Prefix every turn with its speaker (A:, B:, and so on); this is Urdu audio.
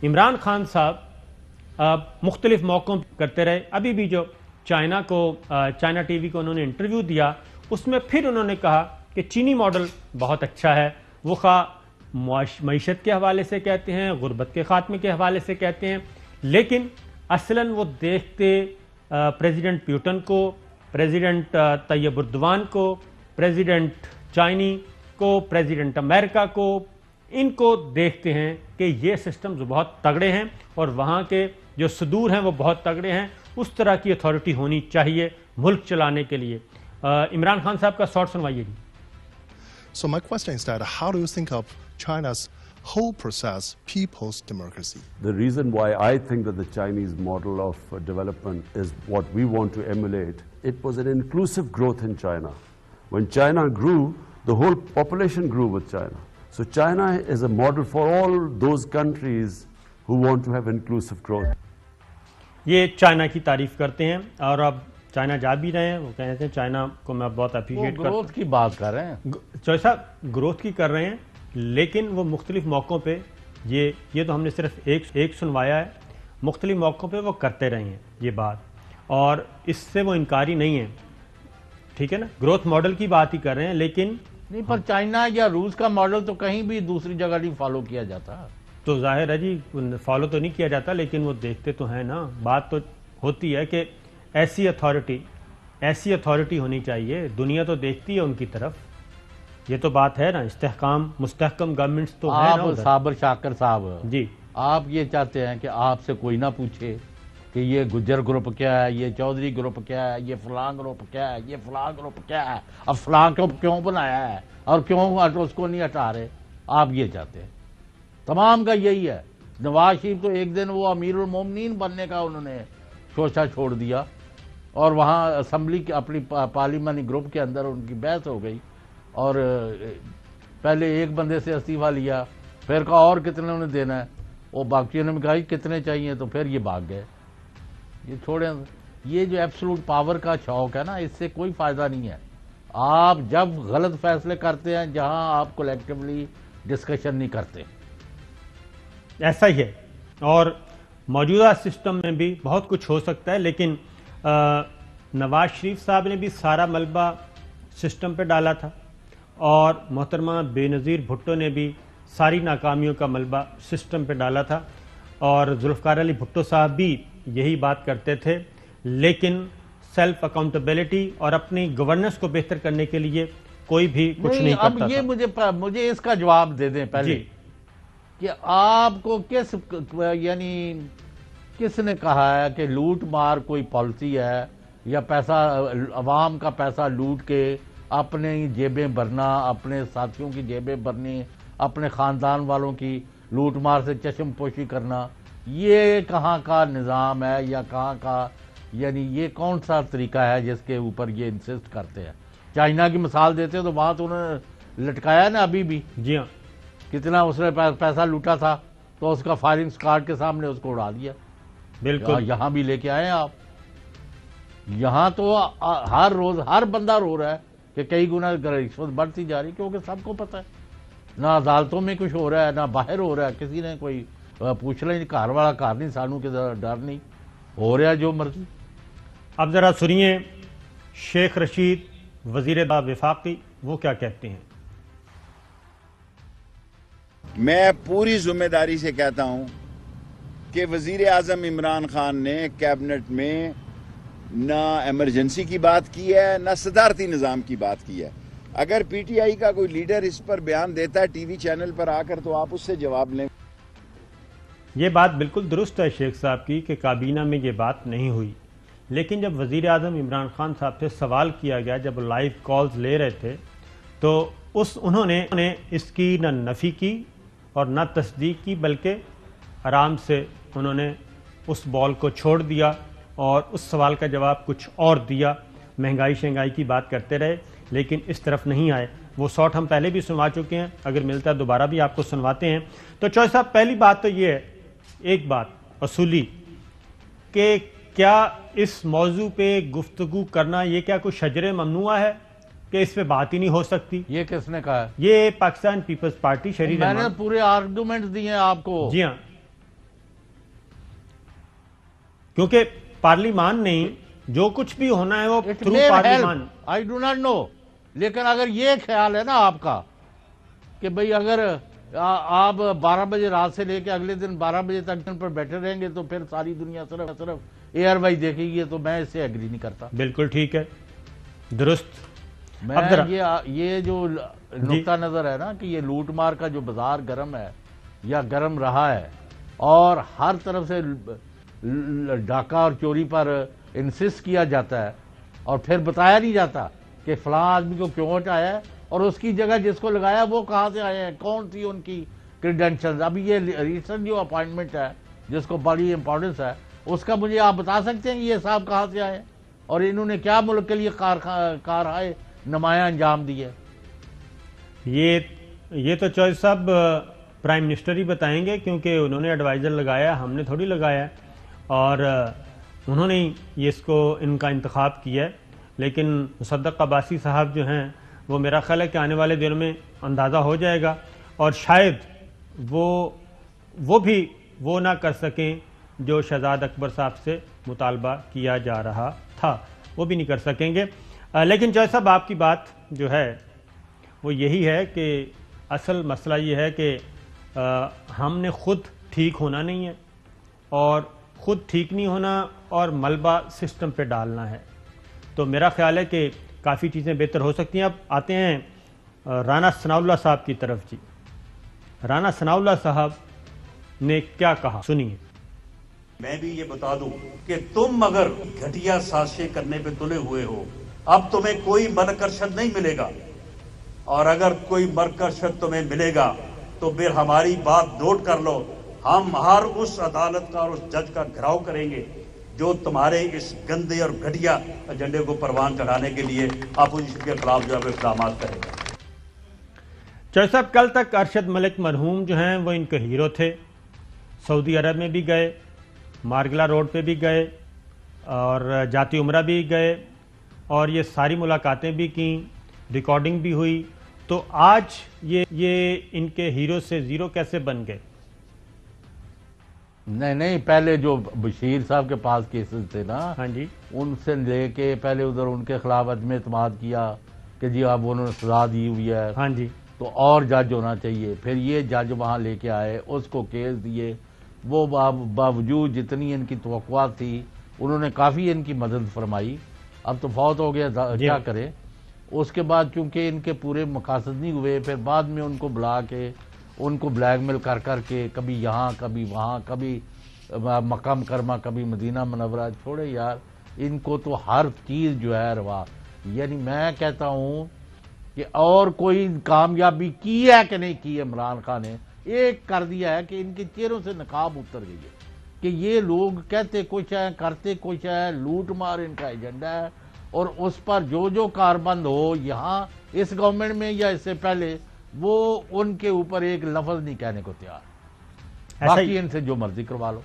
A: عمران خان صاحب مختلف موقعوں کرتے رہے. ابھی بھی جو چائنا ٹی وی کو انہوں نے انٹرویو دیا اس میں پھر انہوں نے کہا کہ چینی ماڈل بہت اچھا ہے. وہ خواہ معیشت کے حوالے سے کہتے ہیں, غربت کے خاتمے کے حوالے سے کہتے ہیں, لیکن اصلاً وہ دیکھتے پریزیڈنٹ پیوٹن کو, پریزیڈنٹ طیب اردوان کو, پریزیڈنٹ چائنی کو, پریزیڈنٹ امریکہ کو, ان کو دیکھتے ہیں کہ یہ سسٹمز بہت تگڑے ہیں اور وہاں کے جو صدور ہیں وہ بہت تگڑے ہیں. اس طرح کی اتھارٹی ہونی چاہیے ملک چلانے کے لیے. عمران خان صاحب کا شارٹ سنوائیے جی.
B: So my question is that how do you think of China's whole process, people's democracy?
C: The reason why I think that the Chinese model of development is what we want to emulate, it was an inclusive growth in China. When China grew, the whole population grew with China. So China is a model for all those countries who want to have inclusive growth.
A: یہ چائنا کی تعریف کرتے ہیں اور اب چائنا جا بھی رہے ہیں. وہ کہتے ہیں چائنا کو میں بہت اپریشیٹ کرتا ہوں.
D: گروتھ کی بات کر رہے ہیں
A: چوہے صاحب, گروتھ کی کر رہے ہیں, لیکن وہ مختلف موقعوں پہ یہ تو ہم نے صرف ایک سنوایا ہے, مختلف موقعوں پہ وہ کرتے رہے ہیں یہ بات, اور اس سے وہ انکاری نہیں ہے. ٹھیک ہے نا, گروتھ ماڈل کی بات ہی کر رہے ہیں, لیکن
D: نہیں, پر چائنا یا روس کا ماڈل تو کہیں بھی دوسری جگہ نہیں فالو کیا جاتا.
A: تو ظاہر ہے جی فالو تو نہیں کیا جاتا, لیکن وہ دیکھتے تو ہیں نا. بات تو ہوتی ہے کہ ایسی اتھارٹی ہونی چاہیے, دنیا تو دیکھتی ہے ان کی طرف. یہ تو بات ہے نا, مستحکم گورنمنٹس تو ہے نا.
D: آپ صابر شاکر صاحب
A: جی,
D: آپ یہ چاہتے ہیں کہ آپ سے کوئی نہ پوچھے کہ یہ گجر گروپ کیا ہے, یہ چودھری گروپ کیا ہے, یہ فلاں گروپ کیا ہے, یہ فلاں گروپ کیا ہے, اب فلاں کیوں بنایا ہے اور کیوں اس کو نہیں ہٹا رہے. آپ یہ چاہتے ہیں, تمام کا یہی ہے. نواز شریف تو ایک دن وہ امیر المومنین بننے کا انہوں نے شوشہ چھوڑ دیا اور وہاں اسمبلی کی اپنی پارلیمانی گروپ کے اندر ان کی بحث ہو گئی اور پہلے ایک بندے سے استعفیٰ لیا, پھر کہا اور کتنے انہیں دینا ہے, وہ باقیوں نے کہا کتنے چاہیے, تو پھر یہ بھاگ گئے. یہ چھوڑیں, یہ جو ایبسولوٹ پاور کا شوق ہے نا, اس سے کوئی فائدہ نہیں ہے. آپ جب غلط فیصلے کرتے ہیں جہاں آپ کولیکٹیولی ڈسکشن نہیں کرتے.
A: ایسا ہی ہے, اور موجودہ سسٹم میں بھی بہت کچھ ہو سکتا ہے, لیکن نواز شریف صاحب نے بھی سارا ملبہ سسٹم پہ ڈالا تھا اور محترمہ بے نظیر بھٹو نے بھی ساری ناکامیوں کا ملبہ سسٹم پہ ڈالا تھا, اور ذوالفقار علی بھٹو صاحب بھی یہی بات کرتے تھے. لیکن سیلف اکاؤنٹیبلٹی اور اپنی گورننس کو بہتر کرنے کے لیے کوئی بھی کچھ نہیں کرتا.
D: اب یہ مجھے اس کا جواب دے دیں پہلے کہ آپ کو کس نے کہا ہے کہ لوٹ مار کوئی پالیسی ہے, یا پیسہ عوام کا پیسہ لوٹ کے اپنے جیبیں بھرنا, اپنے ساتھیوں کی جیبیں بھرنی, اپنے خاندان والوں کی لوٹ مار سے چشم پوشی کرنا, یہ کہاں کا نظام ہے یا کہاں کا, یعنی یہ کون سا طریقہ ہے جس کے اوپر یہ انسسٹ کرتے ہیں؟ چائنا کی مثال دیتے ہیں تو وہاں تو انہوں نے لٹکایا نا ابھی بھی.
A: جی ہاں,
D: کتنا اس نے پیسہ لوٹا تھا تو اس کا فائرنگ سکواڈ کے سامنے اس کو اڑا دیا.
A: بالکل.
D: یہاں بھی لے کے آئے آپ. یہاں تو ہر روز ہر بندہ رو رہا ہے کہ کئی گنا رشوت بڑھتی جا رہی, کیونکہ سب کو پتہ ہے نہ عدالتوں میں کچھ ہو رہا ہے نہ باہر ہو رہا ہے. کسی نے کوئی پوچھ رہا نہیں, گھر والا گھر نہیں, سانوں کے ڈر نہیں, ہو رہا ہے جو مرضی.
A: اب ذرا سنیے شیخ رشید وزیر وفاقی وہ کیا کہتے ہیں.
E: میں پوری ذمہ داری سے کہتا ہوں کہ وزیر اعظم عمران خان نے کیبنٹ میں نہ ایمرجنسی کی بات کی ہے نہ صدارتی نظام کی بات کی ہے. اگر پی ٹی آئی کا کوئی لیڈر اس پر بیان دیتا ہے ٹی وی چینل پر آ کر تو آپ اس سے جواب لیں.
A: یہ بات بالکل درست ہے شیخ صاحب کی کہ کابینہ میں یہ بات نہیں ہوئی, لیکن جب وزیر اعظم عمران خان صاحب سے سوال کیا گیا, جب لائیو کالز لے رہے تھے, تو انہوں نے اس کی نہ نفی کی اور نہ تصدیق کی, بلکہ آرام سے انہوں نے اس بال کو چھوڑ دیا اور اس سوال کا جواب کچھ اور دیا. مہنگائی کی بات کرتے رہے لیکن اس طرف نہیں آئے. وہ شاٹ ہم پہلے بھی سنوا چکے ہیں, اگر ملتا ہے دوبارہ بھی آپ کو سنواتے ہیں. تو چوہے صاحب پہلی بات تو یہ ہے, ایک بات اصولی, کہ کیا اس موضوع پہ گفتگو کرنا یہ کیا کوئی شجر ممنوع ہے کہ اس پہ بات ہی نہیں ہو سکتی؟
D: یہ کس نے کہا ہے؟
A: یہ پاکستان پیپلز پارٹی شہری
D: میں نے پورے آرگومنٹ دیے ہیں آپ کو.
A: جی ہاں, کیونکہ پارلیمان نہیں، جو کچھ بھی ہونا ہے وہ
D: It
A: تھرو
D: may
A: پارلیمان.
D: help, I do not know. لیکن اگر یہ خیال ہے نا آپ کا کہ بھئی اگر آپ 12 بجے رات سے لے کے اگلے دن 12 بجے تک پر بیٹھے رہیں گے تو پھر ساری دنیا صرف ایئر وائی دیکھے گی، تو میں اس سے ایگری نہیں کرتا.
A: بالکل ٹھیک ہے، درست.
D: میں
A: اب ذرا
D: یہ جو نقطہ نظر ہے نا کہ یہ لوٹ مار کا جو بازار گرم ہے یا گرم رہا ہے اور ہر طرف سے ڈاکہ اور چوری پر انسسٹ کیا جاتا ہے اور پھر بتایا نہیں جاتا کہ فلاں آدمی کو کیوں ہٹایا ہے اور اس کی جگہ جس کو لگایا وہ کہاں سے آئے ہیں، کون سی ان کی کریڈینشلز. ابھی یہ ریسنٹ جو اپوائنٹمنٹ ہے جس کو بڑی امپورٹنس ہے، اس کا مجھے آپ بتا سکتے ہیں کہ یہ صاحب کہاں سے آئے ہیں اور انہوں نے کیا ملک کے لیے کارہائے نمایاں انجام دیے؟
A: یہ تو چوہدری صاحب پرائم منسٹر ہی بتائیں گے، کیونکہ انہوں نے ایڈوائزر لگایا، ہم نے تھوڑی لگایا ہے، اور انہوں نے یہ اس کو ان کا انتخاب کیا ہے. لیکن مصدق عباسی صاحب جو ہیں وہ میرا خیال ہے کہ آنے والے دنوں میں اندازہ ہو جائے گا، اور شاید وہ بھی وہ نہ کر سکیں جو شہزاد اکبر صاحب سے مطالبہ کیا جا رہا تھا، وہ بھی نہیں کر سکیں گے. لیکن چوہدری صاحب آپ کی بات جو ہے وہ یہی ہے کہ اصل مسئلہ یہ ہے کہ ہم نے خود ٹھیک ہونا نہیں ہے، اور خود ٹھیک نہیں ہونا اور ملبہ سسٹم پہ ڈالنا ہے. تو میرا خیال ہے کہ کافی چیزیں بہتر ہو سکتی ہیں. اب آتے ہیں رانا ثناء اللہ صاحب کی طرف. جی، رانا ثناء اللہ صاحب نے کیا کہا، سنیے.
F: میں بھی یہ بتا دوں کہ تم اگر گھٹیا سازشیں کرنے پہ تلے ہوئے ہو، اب تمہیں کوئی مرکشت نہیں ملے گا، اور اگر کوئی مرکشت تمہیں ملے گا تو پھر ہماری بات نوٹ کر لو، ہم ہر اس عدالت کا اور اس جج کا گھراؤ کریں گے جو تمہارے اس گندے اور گھٹیا ایجنڈے کو پروان چڑھانے کے لیے اپوزیشن کے خلاف جو ہے اقدامات کرے گا.
A: چوہدری صاحب، کل تک ارشد ملک مرحوم جو ہیں وہ ان کے ہیرو تھے. سعودی عرب میں بھی گئے، مارگلا روڈ پہ بھی گئے، اور جاتی عمرہ بھی گئے، اور یہ ساری ملاقاتیں بھی کیں، ریکارڈنگ بھی ہوئی. تو آج یہ ان کے ہیرو سے زیرو کیسے بن گئے؟
D: نہیں، پہلے جو بشیر صاحب کے پاس کیسز تھے نا،
A: ہاں جی،
D: ان سے لے کے پہلے ادھر ان کے خلاف عدم اعتماد کیا کہ جی اب انہوں نے سزا دی ہوئی ہے،
A: ہاں جی،
D: تو اور جج ہونا چاہیے. پھر یہ جج وہاں لے کے آئے، اس کو کیس دیے. وہ باوجود جتنی ان کی توقعات تھی انہوں نے کافی ان کی مدد فرمائی. اب تو فوت ہو گیا، کیا کرے. اس کے بعد چونکہ ان کے پورے مقاصد نہیں ہوئے، پھر بعد میں ان کو بلا کے ان کو بلیک میل کر کے کبھی یہاں کبھی وہاں، کبھی مکہ مکرمہ کبھی مدینہ منورہ. چھوڑے یار، ان کو تو ہر چیز جو ہے روا. یعنی میں کہتا ہوں کہ اور کوئی کامیابی کی ہے کہ نہیں کی عمران خان نے، ایک کر دیا ہے کہ ان کے چہروں سے نقاب اتر گئی ہے کہ یہ لوگ کہتے کچھ ہے، کرتے کچھ ہے، لوٹ مار ان کا ایجنڈا ہے، اور اس پر جو کاربند ہو یہاں اس گورنمنٹ میں یا اس سے پہلے، وہ ان کے اوپر ایک لفظ نہیں کہنے کو تیار. باقی ان سے جو مرضی کروا لو.